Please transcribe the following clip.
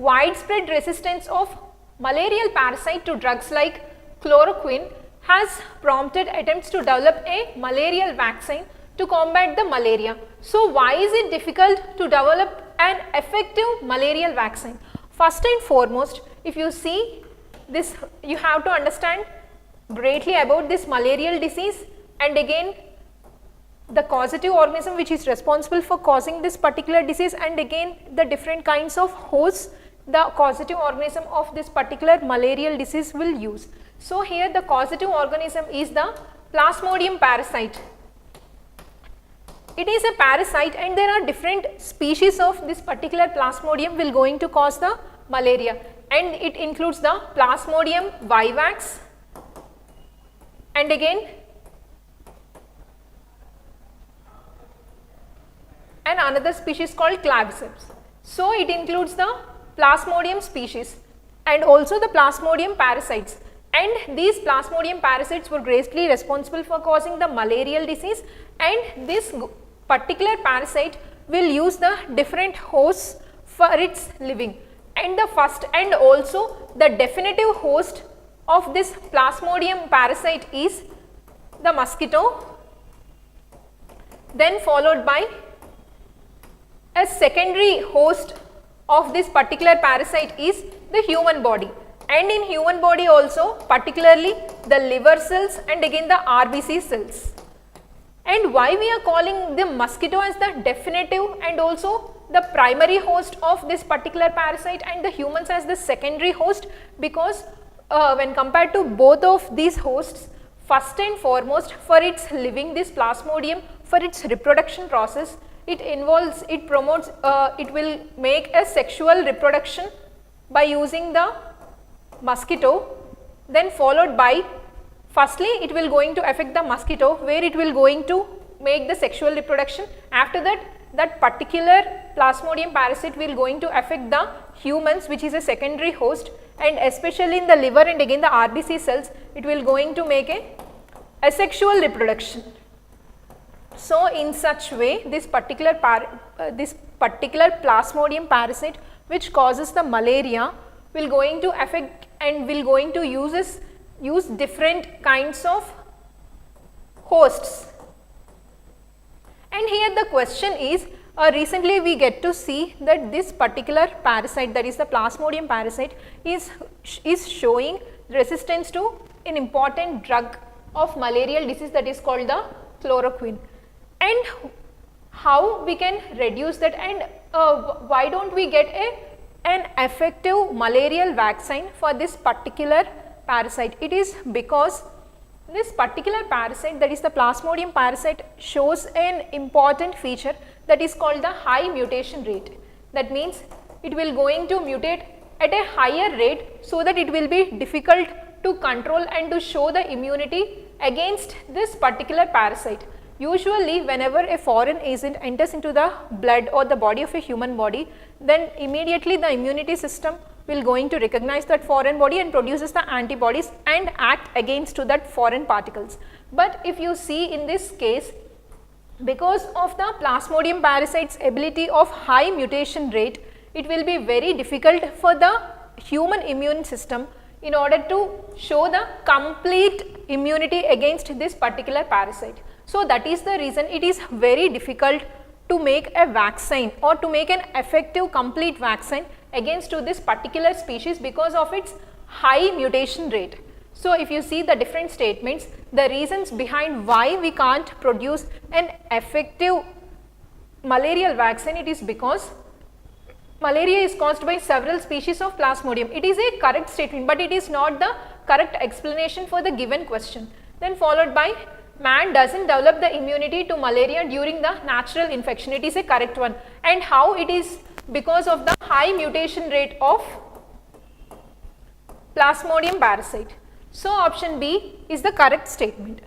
widespread resistance of malarial parasite to drugs like chloroquine has prompted attempts to develop a malarial vaccine to combat the malaria. So, why is it difficult to develop an effective malarial vaccine? First and foremost, if you see this, you have to understand greatly about this malarial disease, and again the causative organism which is responsible for causing this particular disease, and again the different kinds of hosts the causative organism of this particular malarial disease will use. So, here the causative organism is the Plasmodium parasite. It is a parasite and there are different species of this particular Plasmodium will going to cause the malaria, and it includes the Plasmodium vivax, and again and another species called claviceps. So, it includes the Plasmodium species and also the Plasmodium parasites, and these Plasmodium parasites were greatly responsible for causing the malarial disease, and this particular parasite will use the different hosts for its living, and the first and also the definitive host of this Plasmodium parasite is the mosquito, then followed by a secondary host of this particular parasite is the human body, and in human body also particularly the liver cells and again the RBC cells. And why we are calling the mosquito as the definitive and also the primary host of this particular parasite and the humans as the secondary host? Because when compared to both of these hosts, first and foremost for its living, this Plasmodium for its reproduction process, it involves, it promotes, it will make a sexual reproduction by using the mosquito, then followed by, firstly it will going to affect the mosquito where it will going to make the sexual reproduction. After that, that particular Plasmodium parasite will going to affect the humans which is a secondary host, and especially in the liver and again the RBC cells, it will going to make a asexual reproduction. So, in such way this particular Plasmodium parasite which causes the malaria will going to affect and will going to use different kinds of hosts. And here the question is, recently we get to see that this particular parasite, that is the Plasmodium parasite, is showing resistance to an important drug of malarial disease, that is called the chloroquine. And how we can reduce that, and why don't we get an effective malarial vaccine for this particular parasite? It is because this particular parasite, that is the Plasmodium parasite, shows an important feature that is called the high mutation rate. That means it will going to mutate at a higher rate so that it will be difficult to control and to show the immunity against this particular parasite. Usually whenever a foreign agent enters into the blood or the body of a human body, then immediately the immunity system will going to recognize that foreign body and produces the antibodies and act against to that foreign particles. But if you see in this case, because of the Plasmodium parasite's ability of high mutation rate, it will be very difficult for the human immune system in order to show the complete immunity against this particular parasite. So, that is the reason it is very difficult to make a vaccine or to make an effective complete vaccine against to this particular species because of its high mutation rate. So, if you see the different statements, the reasons behind why we can't produce an effective malarial vaccine, it is because malaria is caused by several species of Plasmodium. It is a correct statement, but it is not the correct explanation for the given question. Then followed by, man doesn't develop the immunity to malaria during the natural infection. It is a correct one. And how it is? Because of the high mutation rate of Plasmodium parasite. So, option B is the correct statement.